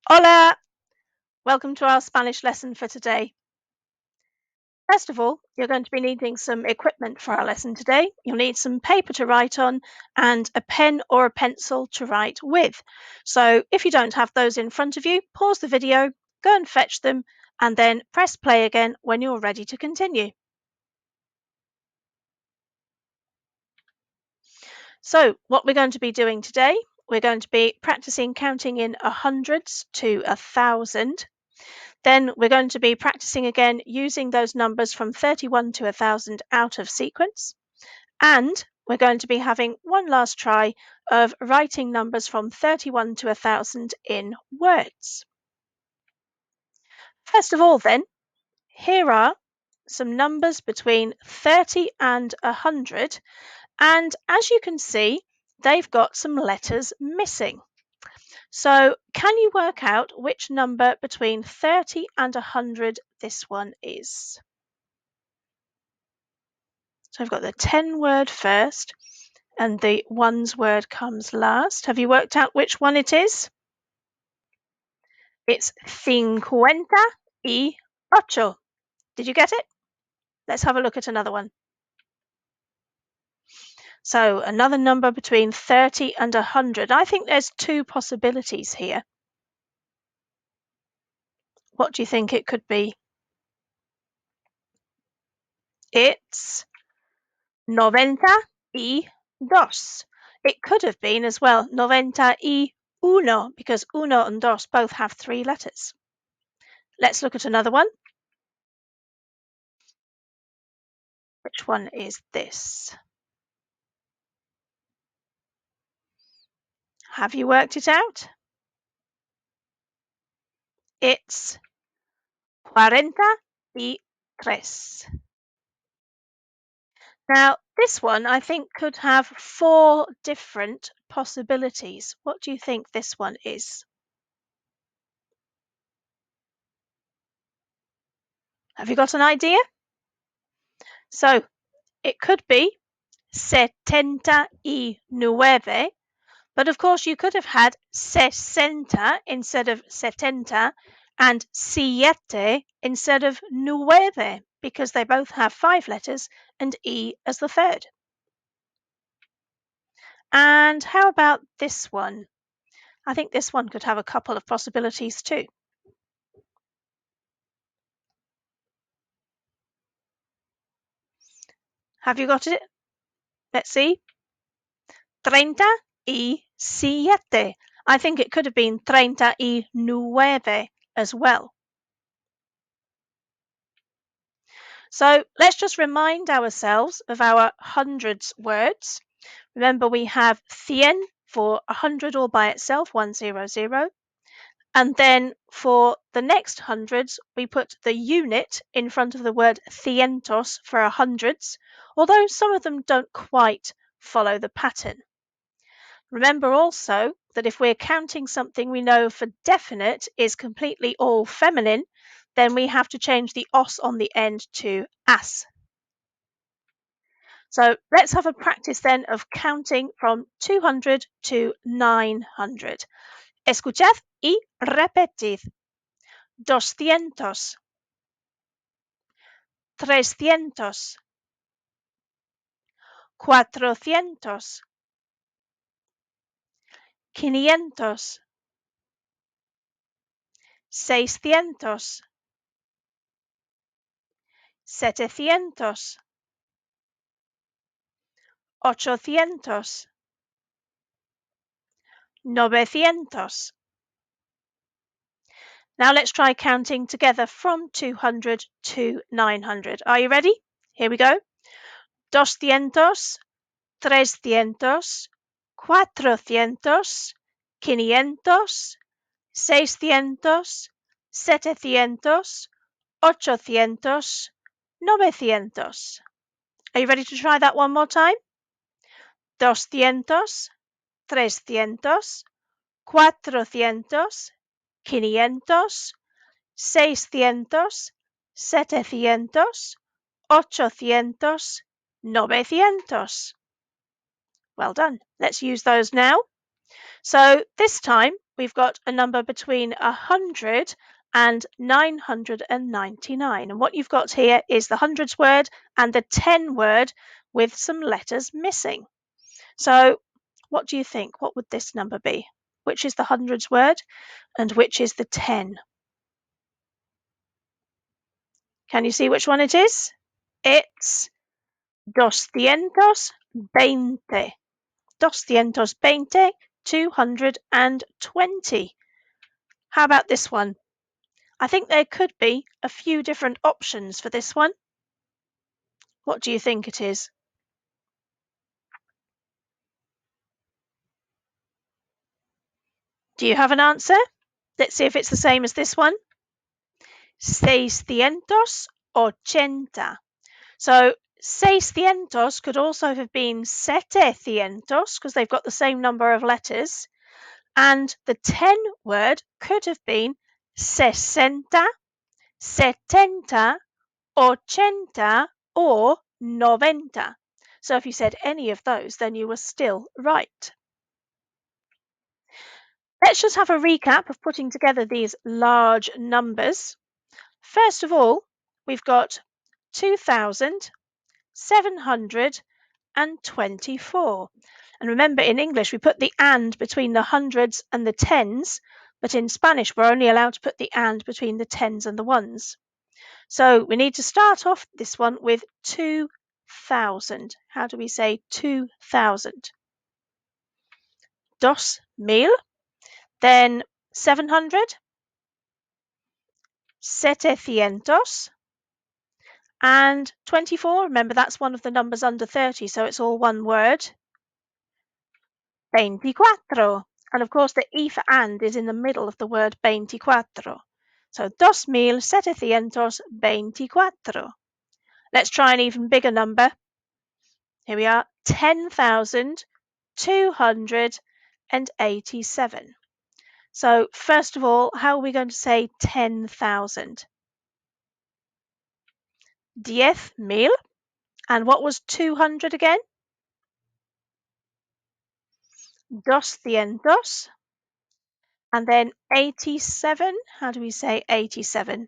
Hola! Welcome to our Spanish lesson for today. First of all, you're going to be needing some equipment for our lesson today. You'll need some paper to write on and a pen or a pencil to write with. So if you don't have those in front of you, pause the video, go and fetch them, and then press play again when you're ready to continue. So what we're going to be doing today, we're going to be practicing counting in hundreds to 1,000. Then we're going to be practicing again using those numbers from 31 to 1,000 out of sequence. And we're going to be having one last try of writing numbers from 31 to 1,000 in words. First of all then, here are some numbers between 30 and 100. And as you can see, they've got some letters missing. So can you work out which number between 30 and 100 this one is? So I've got the 10 word first and the ones word comes last. Have you worked out which one it is? It's 58. Did you get it? Let's have a look at another one. So another number between 30 and 100. I think there's two possibilities here. What do you think it could be? It's 92. It could have been as well 91 because uno and dos both have three letters. Let's look at another one. Which one is this? Have you worked it out? It's 43. Now, this one I think could have four different possibilities. What do you think this one is? Have you got an idea? So, it could be 79, but of course you could have had 60 instead of 70 and 7 instead of 9 because they both have 5 letters and E as the third. And how about this one? I think this one could have a couple of possibilities too. Have you got it? Let's see. 37. I think it could have been 39 as well. So let's just remind ourselves of our hundreds words. Remember, we have 100 for 100 all by itself, 100. And then for the next hundreds, we put the unit in front of the word cientos for hundreds, although some of them don't quite follow the pattern. Remember also that if we're counting something we know for definite is completely all feminine, then we have to change the os on the end to as. So let's have a practice then of counting from 200 to 900. Escuchad y repetid. 200, 300, 400, 500, 600, 700, 800, 900. Now let's try counting together from 200 to 900. Are you ready? Here we go. 200, 300, 400, 500, 600, 700, 800, 900. Are you ready to try that one more time? 200, 300, 400, 500, 600, 700, 800, 900. Well done. Let's use those now. So this time we've got a number between 100 and 999. And what you've got here is the hundreds word and the 10 word with some letters missing. So what do you think? What would this number be? Which is the hundreds word and which is the 10? Can you see which one it is? It's 220. 220, 220. How about this one? I think there could be a few different options for this one. What do you think it is? Do you have an answer? Let's see if it's the same as this one. 680. So 600 could also have been 700 because they've got the same number of letters. And the 10 word could have been 60, 70, 80, or 90. So if you said any of those, then you were still right. Let's just have a recap of putting together these large numbers. First of all, we've got 2,724. And remember, in English, we put the and between the hundreds and the tens, but in Spanish, we're only allowed to put the and between the tens and the ones. So we need to start off this one with 2,000. How do we say 2,000? 2,000. Then 700. 700. And 24, remember that's one of the numbers under 30, so it's all one word. 24. And of course, the E for and is in the middle of the word 24. So 2,724. Let's try an even bigger number. Here we are, 10,287. So first of all, how are we going to say 10,000? 10,000. And what was 200 again? 200. And then 87. How do we say 87?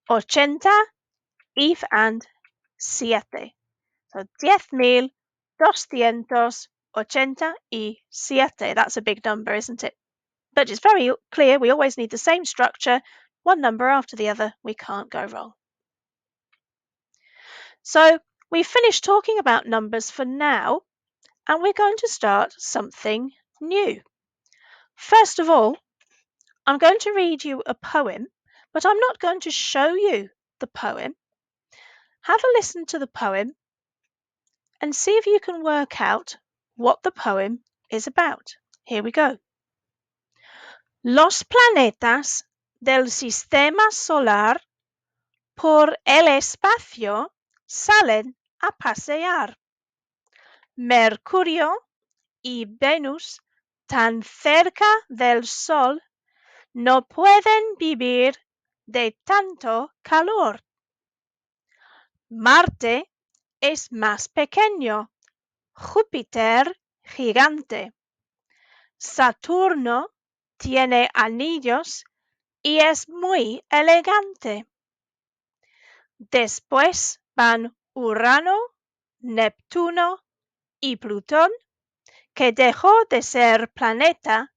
80 if and 7. So 10,287. That's a big number, isn't it? But it's very clear we always need the same structure, one number after the other. We can't go wrong. So we've finished talking about numbers for now, and we're going to start something new. First of all, I'm going to read you a poem, but I'm not going to show you the poem. Have a listen to the poem and see if you can work out what the poem is about. Here we go. Los planetas del sistema solar por el espacio salen a pasear. Mercurio y Venus, tan cerca del Sol, no pueden vivir de tanto calor. Marte es más pequeño, Júpiter gigante. Saturno tiene anillos y es muy elegante. Después van Urano, Neptuno y Plutón, que dejó de ser planeta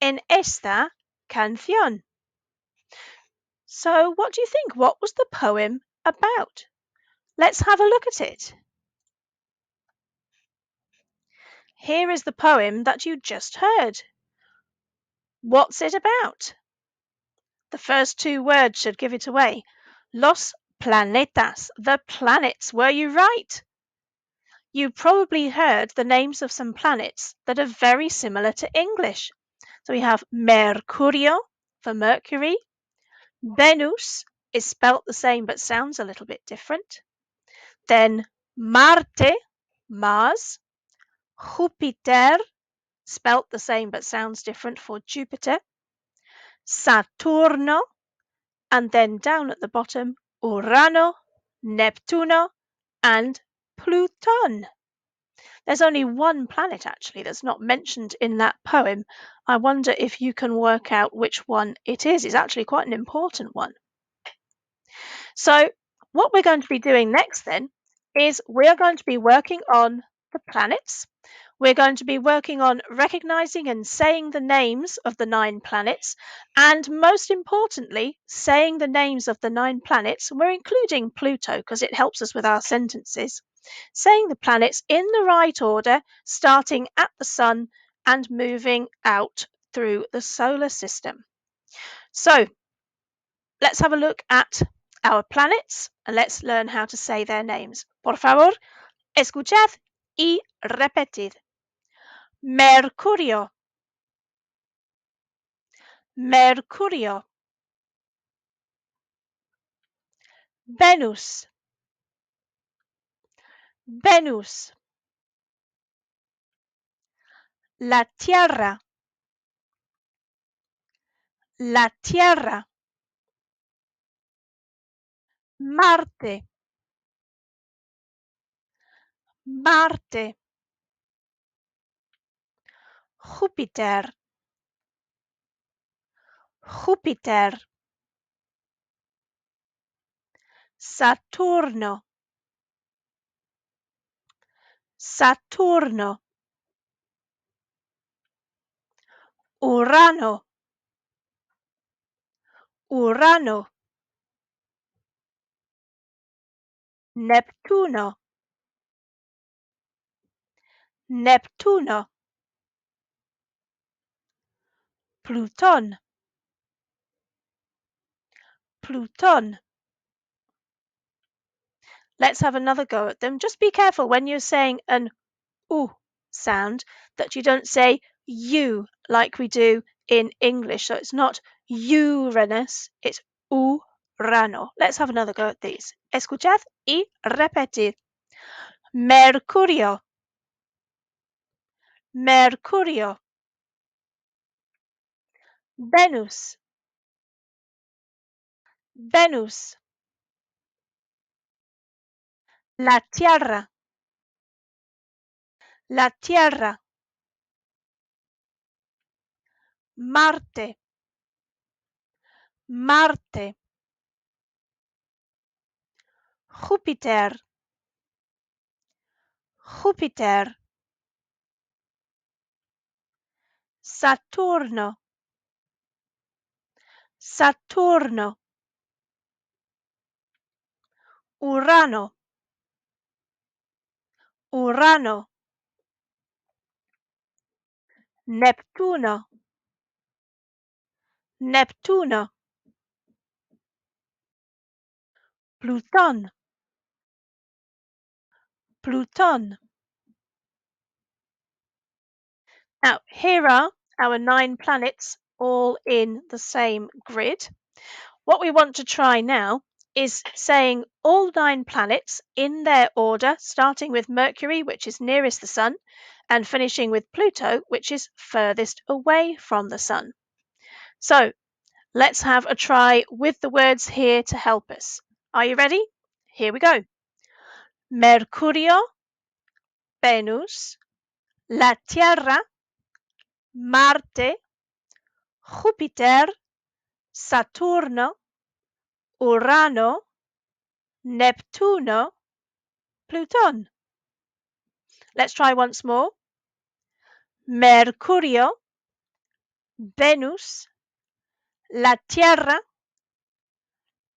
en esta canción. So, what do you think? What was the poem about? Let's have a look at it. Here is the poem that you just heard. What's it about? The first two words should give it away. Los planetas, the planets. Were you right? You probably heard the names of some planets that are very similar to English. So we have Mercurio for Mercury. Venus is spelt the same but sounds a little bit different. Then Marte, Mars. Júpiter, spelt the same but sounds different for Jupiter. Saturno, and then down at the bottom, Urano, Neptuno, and Pluton. There's only one planet actually that's not mentioned in that poem. I wonder if you can work out which one it is. It's actually quite an important one. So, what we're going to be doing next then is we're going to be working on the planets. We're going to be working on recognizing and saying the names of the 9 planets, and most importantly, saying the names of the 9 planets. We're including Pluto because it helps us with our sentences. Saying the planets in the right order, starting at the sun and moving out through the solar system. So, let's have a look at our planets and let's learn how to say their names. Por favor, escuchad y repetid. Mercurio, Mercurio. Venus, Venus. La Tierra, la Tierra. Marte, Marte. Júpiter, Júpiter. Saturno, Saturno. Urano, Urano. Neptuno, Neptuno. Plutón, Plutón. Let's have another go at them. Just be careful when you're saying an oo sound that you don't say you like we do in English. So it's not Uranus, it's Urano. Let's have another go at these. Escuchad y repetid. Mercurio, Mercurio. Venus, Venus. La Tierra, la Tierra. Marte, Marte. Júpiter, Júpiter. Saturno, Saturno. Urano, Urano. Neptuno, Neptuno. Plutón, Plutón. Now, here are our 9 planets all in the same grid. What we want to try now is saying all 9 planets in their order, starting with Mercury, which is nearest the Sun, and finishing with Pluto, which is furthest away from the Sun. So, let's have a try with the words here to help us. Are you ready? Here we go. Mercurio, Venus, la Tierra, Marte, Júpiter, Saturno, Urano, Neptuno, Plutón. Let's try once more. Mercurio, Venus, la Tierra,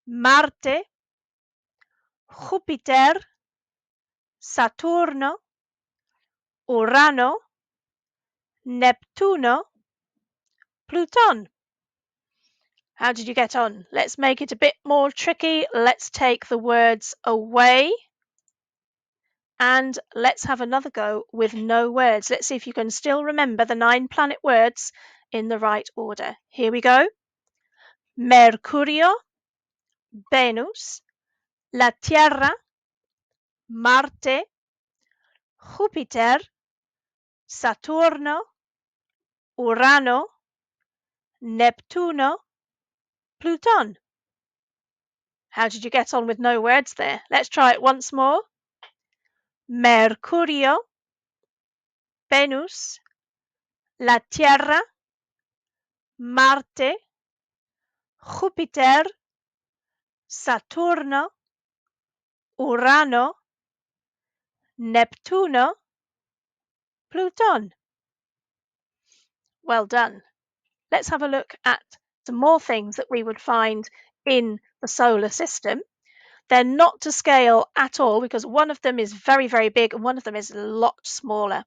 Marte, Júpiter, Saturno, Urano, Neptuno, Plutón. How did you get on? Let's make it a bit more tricky. Let's take the words away. And let's have another go with no words. Let's see if you can still remember the 9 planet words in the right order. Here we go. Mercurio, Venus, la Tierra, Marte, Júpiter, Saturno, Urano, Neptuno, Plutón. How did you get on with no words there? Let's try it once more. Mercurio, Venus, la Tierra, Marte, Júpiter, Saturno, Urano, Neptuno, Pluton. Well done. Let's have a look at some more things that we would find in the solar system. They're not to scale at all because one of them is very, very big and one of them is a lot smaller.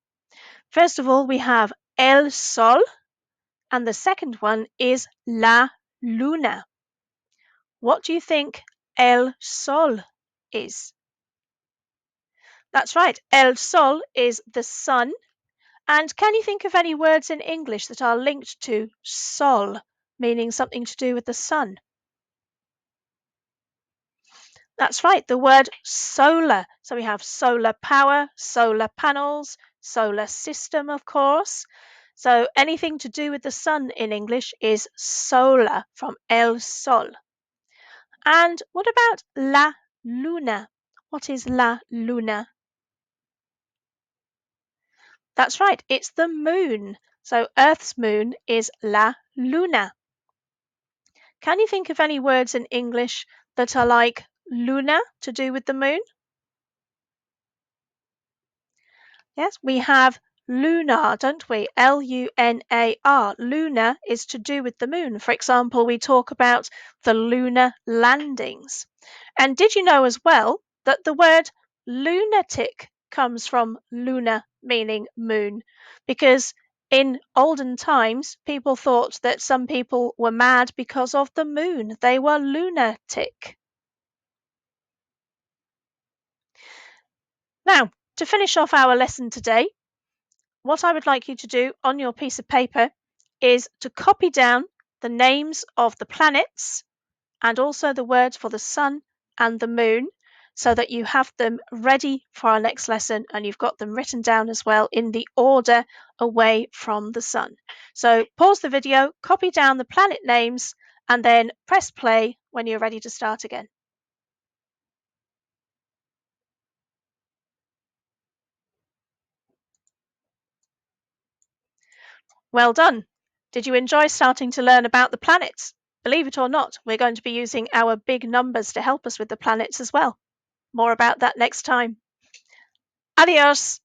First of all, we have El Sol, and the second one is La Luna. What do you think El Sol is? That's right, El Sol is the sun. And can you think of any words in English that are linked to sol, meaning something to do with the sun? That's right, the word solar. So we have solar power, solar panels, solar system, of course. So anything to do with the sun in English is solar, from el sol. And what about la luna? What is la luna? That's right, it's the moon. So Earth's moon is la luna. Can you think of any words in English that are like luna, to do with the moon? Yes, we have lunar, don't we? Lunar. Lunar is to do with the moon. For example, we talk about the lunar landings. And did you know as well that the word lunatic comes from luna, meaning moon? Because in olden times, people thought that some people were mad because of the moon. They were lunatic. Now, to finish off our lesson today, what I would like you to do on your piece of paper is to copy down the names of the planets and also the words for the sun and the moon so that you have them ready for our next lesson and you've got them written down as well in the order away from the sun. So pause the video, copy down the planet names, and then press play when you're ready to start again. Well done. Did you enjoy starting to learn about the planets? Believe it or not, we're going to be using our big numbers to help us with the planets as well. More about that next time. Adios!